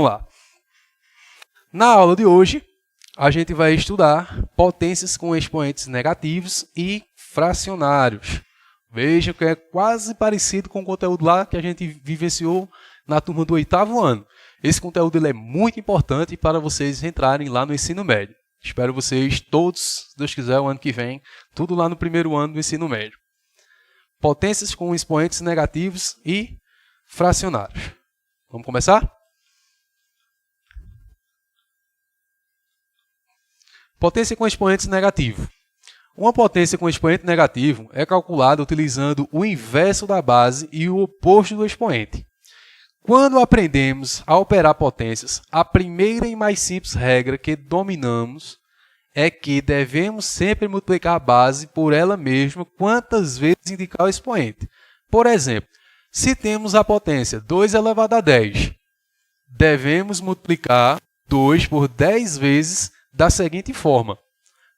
Vamos lá. Na aula de hoje, a gente vai estudar potências com expoentes negativos e fracionários. Veja que é quase parecido com o conteúdo lá que a gente vivenciou na turma do 8º ano. Esse conteúdo ele é muito importante para vocês entrarem lá no ensino médio. Espero vocês todos, se Deus quiser, o ano que vem, tudo lá no primeiro ano do ensino médio. Potências com expoentes negativos e fracionários. Vamos começar? Potência com expoentes negativo. Uma potência com expoente negativo é calculada utilizando o inverso da base e o oposto do expoente. Quando aprendemos a operar potências, a primeira e mais simples regra que dominamos é que devemos sempre multiplicar a base por ela mesma quantas vezes indicar o expoente. Por exemplo, se temos a potência 2 elevado a 10, devemos multiplicar 2 por 10 vezes da seguinte forma.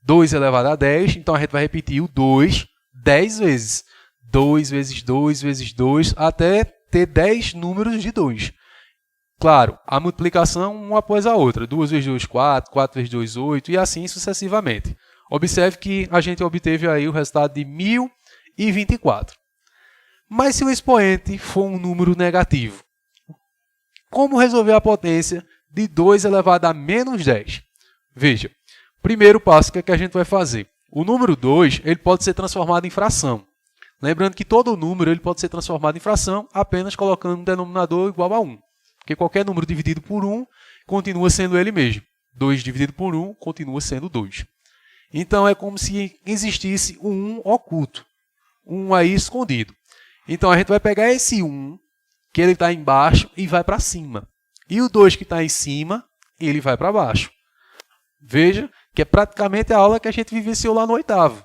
2 elevado a 10, então a gente vai repetir o 2 10 vezes. 2 vezes 2 vezes 2, até ter 10 números de 2. Claro, a multiplicação uma após a outra. 2 vezes 2, 4, 4 vezes 2, 8 e assim sucessivamente. Observe que a gente obteve aí o resultado de 1024. Mas se o expoente for um número negativo, como resolver a potência de 2 elevado a menos 10? Veja, primeiro passo, o que é que a gente vai fazer? O número 2 ele pode ser transformado em fração. Lembrando que todo número ele pode ser transformado em fração apenas colocando um denominador igual a 1. Porque qualquer número dividido por 1 continua sendo ele mesmo. 2 dividido por 1 continua sendo 2. Então é como se existisse um 1 oculto. Um aí escondido. Então a gente vai pegar esse 1, que ele está embaixo, e vai para cima. E o 2 que está em cima, ele vai para baixo. Veja que é praticamente a aula que a gente vivenciou lá no 8º.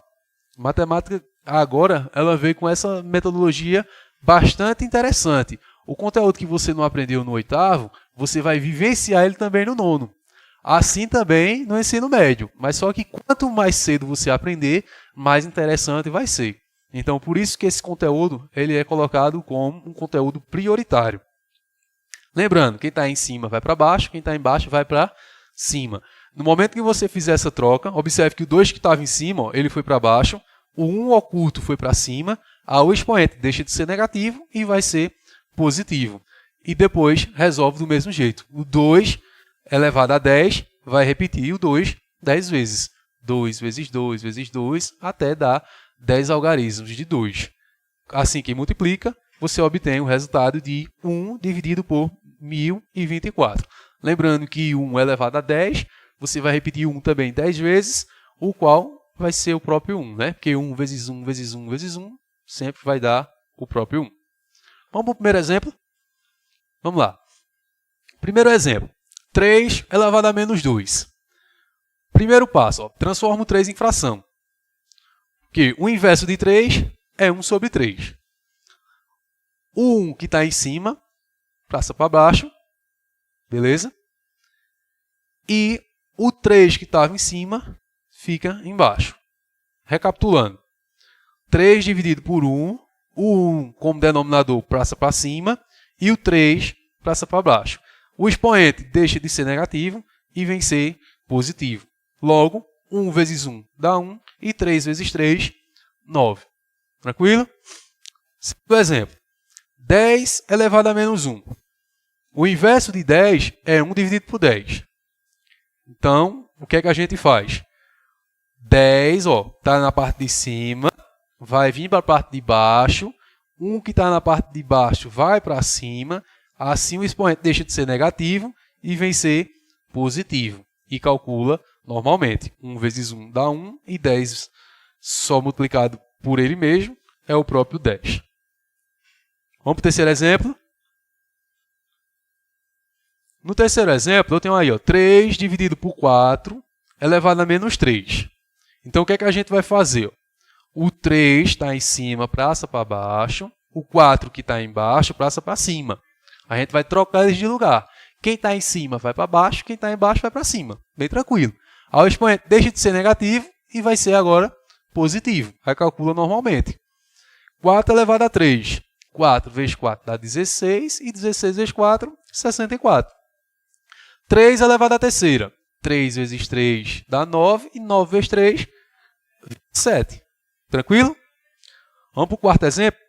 Matemática agora ela veio com essa metodologia bastante interessante. O conteúdo que você não aprendeu no 8º, você vai vivenciar ele também no 9º. Assim também no ensino médio. Mas só que quanto mais cedo você aprender, mais interessante vai ser. Então, por isso que esse conteúdo ele é colocado como um conteúdo prioritário. Lembrando, quem está em cima vai para baixo, quem está embaixo vai para cima. No momento que você fizer essa troca, observe que o 2 que estava em cima, ó, ele foi para baixo, o 1 oculto foi para cima, o expoente deixa de ser negativo e vai ser positivo. E depois resolve do mesmo jeito. O 2 elevado a 10 vai repetir o 2 10 vezes. 2 vezes 2 vezes 2 até dar 10 algarismos de 2. Assim que multiplica, você obtém o resultado de 1 dividido por 1024. Lembrando que 1 elevado a 10, você vai repetir 1 também 10 vezes, o qual vai ser o próprio 1, né? Porque 1 vezes 1 vezes 1 vezes 1 sempre vai dar o próprio 1. Vamos para o primeiro exemplo? Vamos lá. Primeiro exemplo. 3 elevado a menos 2. Primeiro passo, ó, transforma o 3 em fração. Porque o inverso de 3 é 1 sobre 3. O 1 que está em cima, passa para baixo. Beleza? E o 3 que estava em cima fica embaixo. Recapitulando. 3 dividido por 1. O 1 como denominador passa para cima. E o 3 passa para baixo. O expoente deixa de ser negativo e vem ser positivo. Logo, 1 vezes 1 dá 1. E 3 vezes 3, 9. Tranquilo? Segundo exemplo. 10 elevado a menos 1. O inverso de 10 é 1 dividido por 10. Então, o que é que a gente faz? 10, está na parte de cima, vai vir para a parte de baixo. 1 que está na parte de baixo vai para cima. Assim o expoente deixa de ser negativo e vem ser positivo. E calcula normalmente. 1 vezes 1 dá 1 e 10 só multiplicado por ele mesmo é o próprio 10. Vamos para o terceiro exemplo. No terceiro exemplo, eu tenho aí 3 dividido por 4 elevado a menos 3. Então, o que é que a gente vai fazer? O 3 está em cima, passa para baixo. O 4 que está embaixo, passa para cima. A gente vai trocar eles de lugar. Quem está em cima vai para baixo, quem está embaixo vai para cima. Bem tranquilo. Aí o expoente deixa de ser negativo e vai ser agora positivo. Aí calcula normalmente. 4 elevado a 3. 4 vezes 4 dá 16. E 16 vezes 4, 64. 3 elevado à terceira. 3 vezes 3 dá 9, e 9 vezes 3, 27. Tranquilo? Vamos para o quarto exemplo?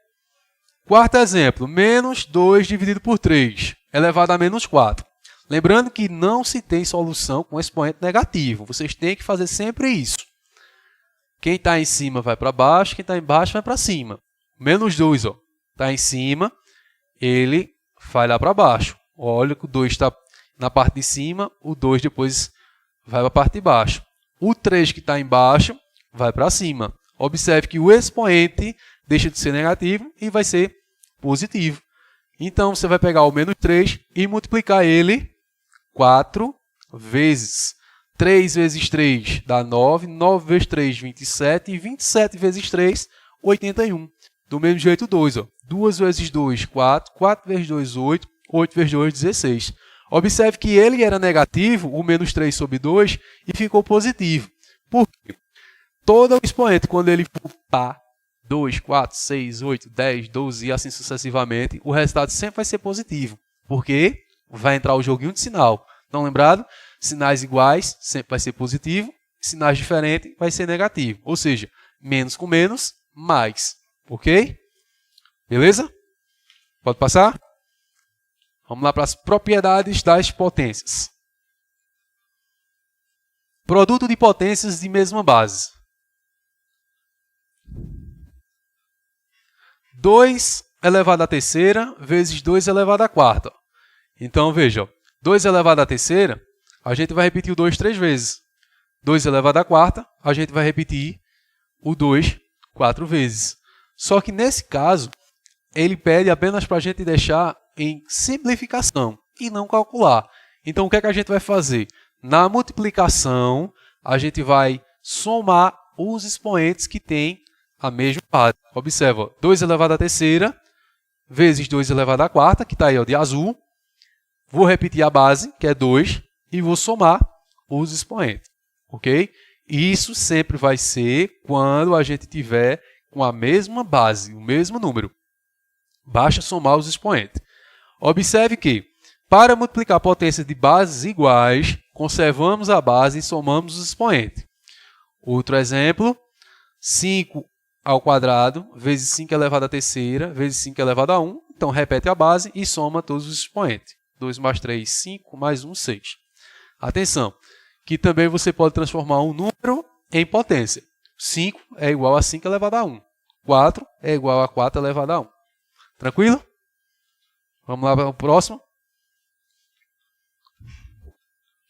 Quarto exemplo, menos 2 dividido por 3, elevado a menos 4. Lembrando que não se tem solução com expoente negativo. Vocês têm que fazer sempre isso. Quem está em cima vai para baixo, quem está embaixo vai para cima. Menos 2, está em cima, ele vai lá para baixo. Olha que o 2 está na parte de cima, o 2 depois vai para a parte de baixo. O 3 que está embaixo vai para cima. Observe que o expoente deixa de ser negativo e vai ser positivo. Então, você vai pegar o menos 3 e multiplicar ele 4 vezes. 3 vezes 3 dá 9, 9 vezes 3, 27, e 27 vezes 3, 81. Do mesmo jeito, 2. 2 vezes 2, 4, 4 vezes 2, 8, 8 vezes 2, 16. Observe que ele era negativo, o menos 3 sobre 2, e ficou positivo. Por quê? Todo o expoente, quando ele for para 2, 4, 6, 8, 10, 12 e assim sucessivamente, o resultado sempre vai ser positivo. Porque vai entrar o joguinho de sinal. Não lembrado? Sinais iguais sempre vai ser positivo, sinais diferentes vai ser negativo. Ou seja, menos com menos, mais. Ok? Beleza? Pode passar? Vamos lá para as propriedades das potências. Produto de potências de mesma base. 2 elevado à terceira vezes 2 elevado à quarta. Então, veja, 2 elevado à terceira, a gente vai repetir o 2 3 vezes. 2 elevado à quarta, a gente vai repetir o 2 4 vezes. Só que nesse caso, ele pede apenas para a gente deixar em simplificação e não calcular. Então, o que é que a gente vai fazer? Na multiplicação, a gente vai somar os expoentes que têm a mesma base. Observa, 2 elevado à terceira vezes 2 elevado à quarta, que está aí de azul. Vou repetir a base, que é 2, e vou somar os expoentes. Ok? Isso sempre vai ser quando a gente tiver com a mesma base, o mesmo número. Basta somar os expoentes. Observe que, para multiplicar potências de bases iguais, conservamos a base e somamos os expoentes. Outro exemplo, 5 ao quadrado vezes 5 elevado à terceira vezes 5 elevado a 1. Então, repete a base e soma todos os expoentes. 2 mais 3, 5, mais 1, 6. Atenção, que também você pode transformar um número em potência. 5 é igual a 5 elevado a 1. 4 é igual a 4 elevado a 1. Tranquilo? Vamos lá para o próximo.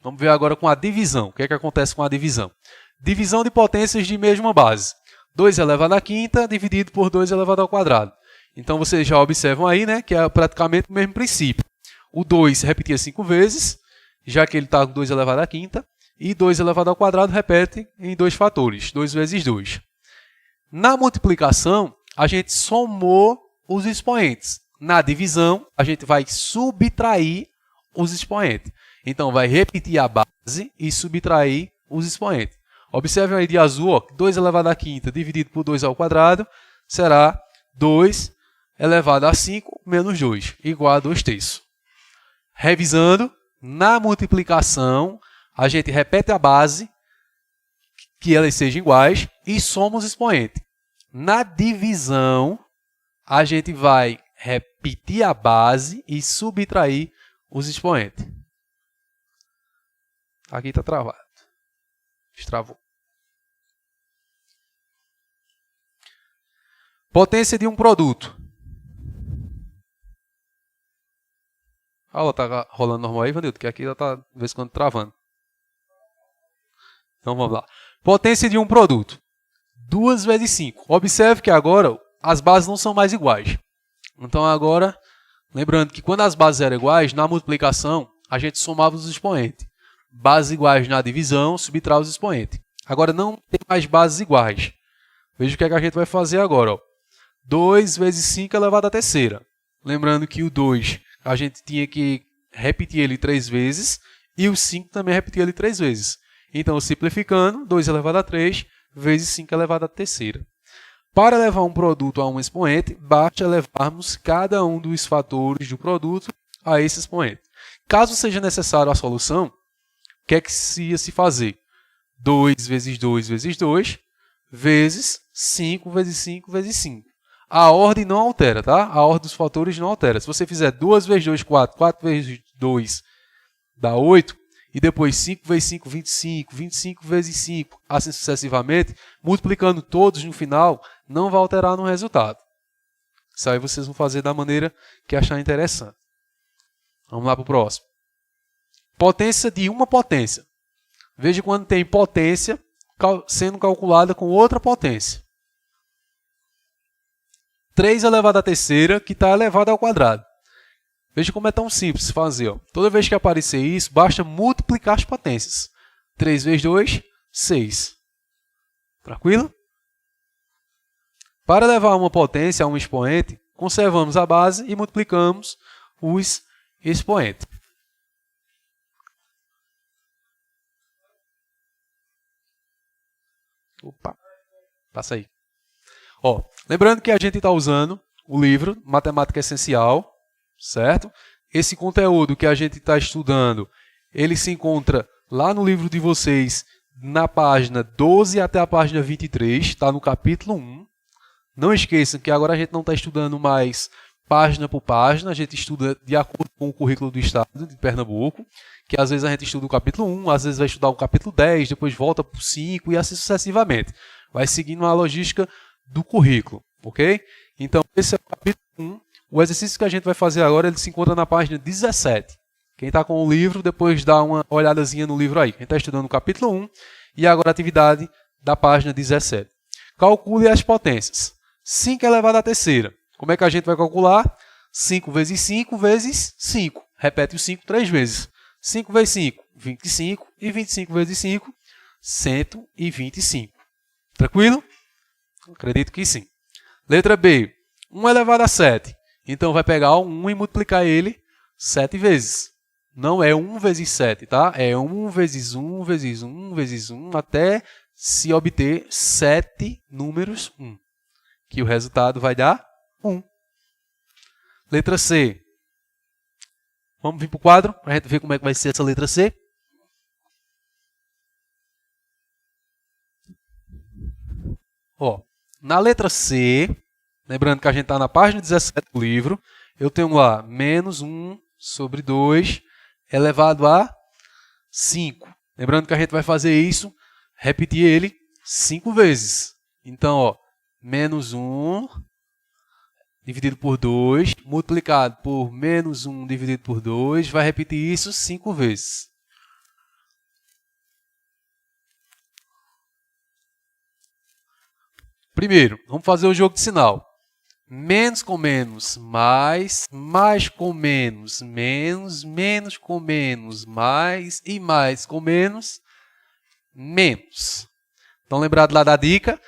Vamos ver agora com a divisão. O que é que acontece com a divisão? Divisão de potências de mesma base. 2 elevado à quinta dividido por 2 elevado ao quadrado. Então, vocês já observam aí, né, que é praticamente o mesmo princípio. O 2 repetia 5 vezes, já que ele está com 2 elevado à quinta. E 2 elevado ao quadrado repete em 2 fatores, 2 vezes 2. Na multiplicação, a gente somou os expoentes. Na divisão, a gente vai subtrair os expoentes. Então, vai repetir a base e subtrair os expoentes. Observem aí de azul, ó, 2 elevado à quinta dividido por 2 ao quadrado será 2 elevado a 5 menos 2, igual a 2 terços. Revisando, na multiplicação, a gente repete a base, que elas sejam iguais, e soma os expoentes. Na divisão, a gente vai repetir a base e subtrair os expoentes. Aqui está travado. Destravou. Potência de um produto. A aula está rolando normal aí, Vanildo, que aqui ela está, de vez em quando, travando. Então, vamos lá. Potência de um produto. 2 vezes 5. Observe que agora as bases não são mais iguais. Então, agora, lembrando que quando as bases eram iguais, na multiplicação, a gente somava os expoentes. Bases iguais na divisão, subtrai os expoentes. Agora, não tem mais bases iguais. Veja o que é que a gente vai fazer agora. Ó. 2 vezes 5 elevado à terceira. Lembrando que o 2, a gente tinha que repetir ele 3 vezes, e o 5 também repetir ele 3 vezes. Então, simplificando, 2 elevado a 3 vezes 5 elevado à terceira. Para levar um produto a um expoente, basta levarmos cada um dos fatores do produto a esse expoente. Caso seja necessário a solução, o que é que ia se fazer? 2 vezes 2 vezes 2, vezes 5 vezes 5 vezes 5. A ordem não altera, tá? A ordem dos fatores não altera. Se você fizer 2 vezes 2, 4, 4 vezes 2 dá 8, e depois 5 vezes 5, 25, 25 vezes 5, assim sucessivamente, multiplicando todos no final, não vai alterar no resultado. Isso aí vocês vão fazer da maneira que achar interessante. Vamos lá para o próximo. Potência de uma potência. Veja quando tem potência sendo calculada com outra potência. 3 elevado à terceira, que está elevado ao quadrado. Veja como é tão simples fazer. Ó. Toda vez que aparecer isso, basta multiplicar as potências. 3 vezes 2, 6. Tranquilo? Para levar uma potência a um expoente, conservamos a base e multiplicamos os expoentes. Opa, passa aí. Ó, lembrando que a gente está usando o livro Matemática Essencial, certo? Esse conteúdo que a gente está estudando, ele se encontra lá no livro de vocês, na página 12 até a página 23, está no capítulo 1. Não esqueçam que agora a gente não está estudando mais página por página, a gente estuda de acordo com o currículo do Estado de Pernambuco, que às vezes a gente estuda o capítulo 1, às vezes vai estudar o capítulo 10, depois volta para o 5 e assim sucessivamente. Vai seguindo a logística do currículo, ok? Então, esse é o capítulo 1. O exercício que a gente vai fazer agora, ele se encontra na página 17. Quem está com o livro, depois dá uma olhadazinha no livro aí. Quem está estudando o capítulo 1 e agora a atividade da página 17. Calcule as potências. 5 elevado à terceira. Como é que a gente vai calcular? 5 vezes 5 vezes 5. Repete o 5 3 vezes. 5 vezes 5, 25. E 25 vezes 5, 125. Tranquilo? Acredito que sim. Letra B. 1 elevado a 7. Então, vai pegar o 1 e multiplicar ele 7 vezes. Não é 1 vezes 7, tá? É 1 vezes 1 vezes 1 vezes 1 até se obter 7 números 1. Que o resultado vai dar 1. Letra C. Vamos vir para o quadro para a gente ver como é que vai ser essa letra C. Ó, na letra C, lembrando que a gente está na página 17 do livro, eu tenho lá menos 1 sobre 2 elevado a 5. Lembrando que a gente vai fazer isso, repetir ele 5 vezes. Então, ó, menos 1 dividido por 2, multiplicado por menos 1 dividido por 2, vai repetir isso 5 vezes. Primeiro, vamos fazer o jogo de sinal. Menos com menos, mais com menos, menos com menos, mais e mais com menos, menos. Então, lembrado lá da dica,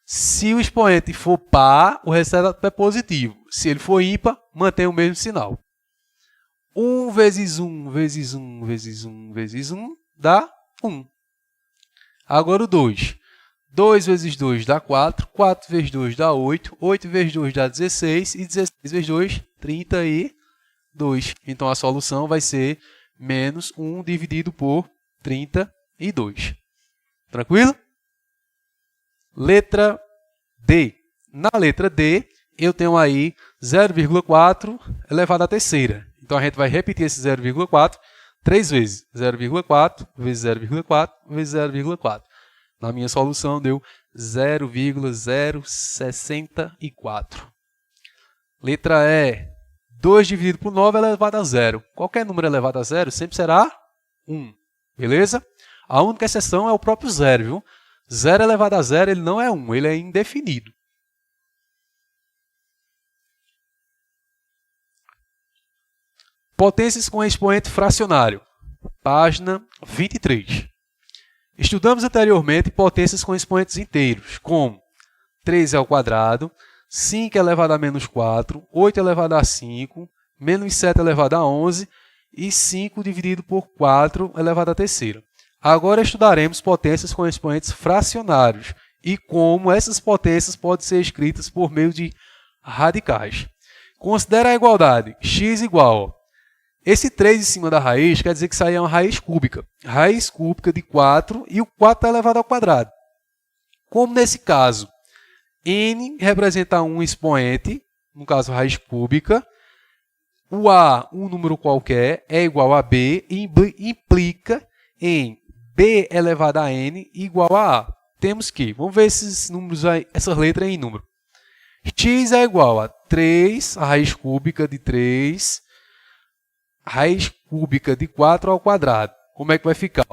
se o expoente for par, o resultado é positivo. Se ele for ímpar, mantém o mesmo sinal. 1 vezes 1 vezes 1 vezes 1 vezes 1 dá 1. Agora o 2. 2 vezes 2 dá 4, 4 vezes 2 dá 8, 8 vezes 2 dá 16 e 16 vezes 2, 32. Então, a solução vai ser menos 1 dividido por 32. Tranquilo? Letra D. Na letra D, eu tenho aí 0,4 elevado à terceira. Então, a gente vai repetir esse 0,4 3 vezes. 0,4 vezes 0,4 vezes 0,4. Na minha solução deu 0,064. Letra E. 2 dividido por 9 elevado a 0. Qualquer número elevado a 0 sempre será 1. Beleza? A única exceção é o próprio 0, viu? 0 elevado a 0 ele não é 1, ele é indefinido. Potências com expoente fracionário. Página 23. Estudamos anteriormente potências com expoentes inteiros, como 3 ao quadrado, 5 elevado a menos 4, 8 elevado a 5, menos 7 elevado a 11 e 5 dividido por 4 elevado à terceira. Agora estudaremos potências com expoentes fracionários e como essas potências podem ser escritas por meio de radicais. Considere a igualdade x igual Esse 3 em cima da raiz quer dizer que isso aí é uma raiz cúbica. Raiz cúbica de 4 e o 4 está elevado ao quadrado. Como nesse caso, n representa um expoente, no caso raiz cúbica, o a, um número qualquer, é igual a b e implica em b elevado a n igual a a. Temos que, vamos ver esses números aí, essas letras em número. X é igual a 3, a raiz cúbica de 3, raiz cúbica de 4 ao quadrado. Como é que vai ficar?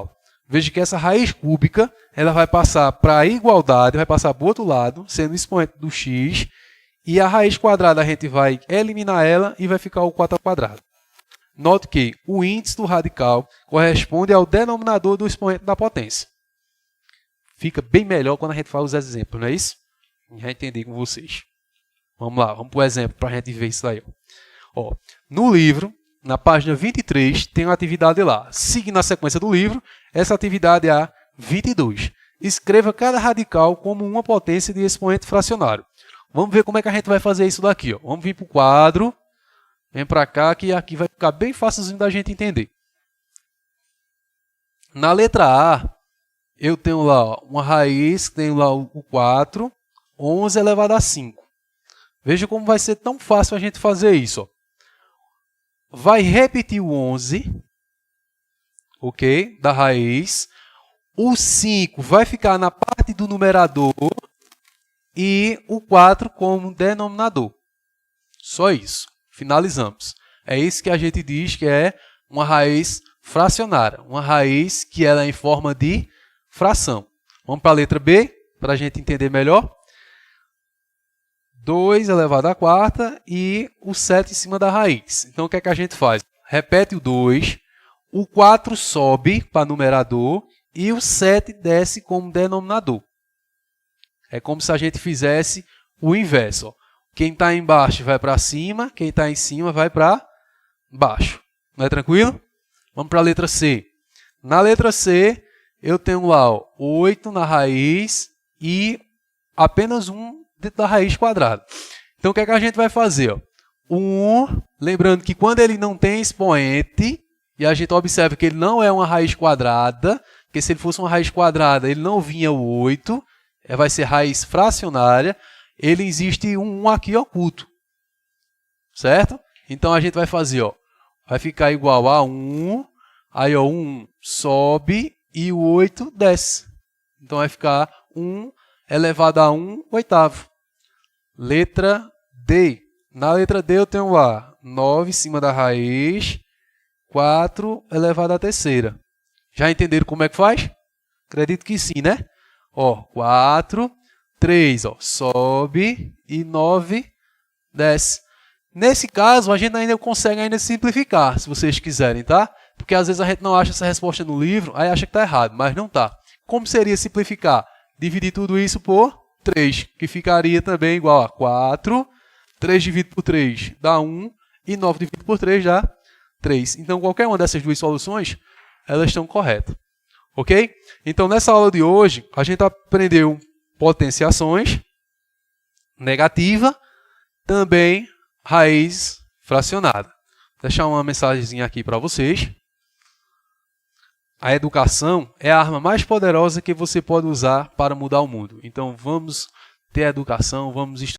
Veja que essa raiz cúbica ela vai passar para a igualdade, vai passar para o outro lado, sendo o expoente do x, e a raiz quadrada a gente vai eliminar ela e vai ficar o 4 ao quadrado. Note que o índice do radical corresponde ao denominador do expoente da potência. Fica bem melhor quando a gente fala os exemplos, não é isso? Já entendi com vocês. Vamos lá, vamos para o exemplo para a gente ver isso aí. Ó, no livro, na página 23, tem uma atividade lá. Seguindo a sequência do livro, essa atividade é a 22. Escreva cada radical como uma potência de expoente fracionário. Vamos ver como é que a gente vai fazer isso daqui. Ó. Vamos vir para o quadro. Vem para cá, que aqui vai ficar bem fácilzinho da gente entender. Na letra A, eu tenho lá ó, uma raiz, tenho lá o 4, 11 elevado a 5. Veja como vai ser tão fácil a gente fazer isso. Ó. Vai repetir o 11, ok? Da raiz. O 5 vai ficar na parte do numerador e o 4 como denominador. Só isso. Finalizamos. É isso que a gente diz que é uma raiz fracionária. Uma raiz que ela é em forma de fração. Vamos para a letra B, para a gente entender melhor. 2 elevado à quarta e o 7 em cima da raiz. Então, o que é que a gente faz? Repete o 2, o 4 sobe para numerador e o 7 desce como denominador. É como se a gente fizesse o inverso. Ó. Quem está embaixo vai para cima, quem está em cima vai para baixo. Não é tranquilo? Vamos para a letra C. Na letra C, eu tenho lá ó, 8 na raiz e apenas 1 dentro da raiz quadrada. Então, o que é que a gente vai fazer? Ó? 1, lembrando que quando ele não tem expoente, e a gente observa que ele não é uma raiz quadrada, porque se ele fosse uma raiz quadrada, ele não vinha o 8, vai ser raiz fracionária, ele existe um 1 aqui oculto. Certo? Então, a gente vai fazer, ó, vai ficar igual a 1, aí ó, 1 sobe e o 8 desce. Então, vai ficar 1 elevado a 1 oitavo. Letra D. Na letra D eu tenho lá 9 em cima da raiz, 4 elevado à terceira. Já entenderam como é que faz? Acredito que sim, né? Ó, 4, 3 ó, sobe e 9 desce. Nesse caso, a gente ainda consegue ainda simplificar, se vocês quiserem, tá? Porque às vezes a gente não acha essa resposta no livro, aí acha que está errado, mas não está. Como seria simplificar? Dividir tudo isso por 3, que ficaria também igual a 4. 3 dividido por 3 dá 1, e 9 dividido por 3 dá 3. Então, qualquer uma dessas duas soluções, elas estão corretas. Ok? Então, nessa aula de hoje, a gente aprendeu potenciações, negativa, também raiz fracionada. Vou deixar uma mensagenzinha aqui para vocês. A educação é a arma mais poderosa que você pode usar para mudar o mundo. Então, vamos ter educação, vamos estudar.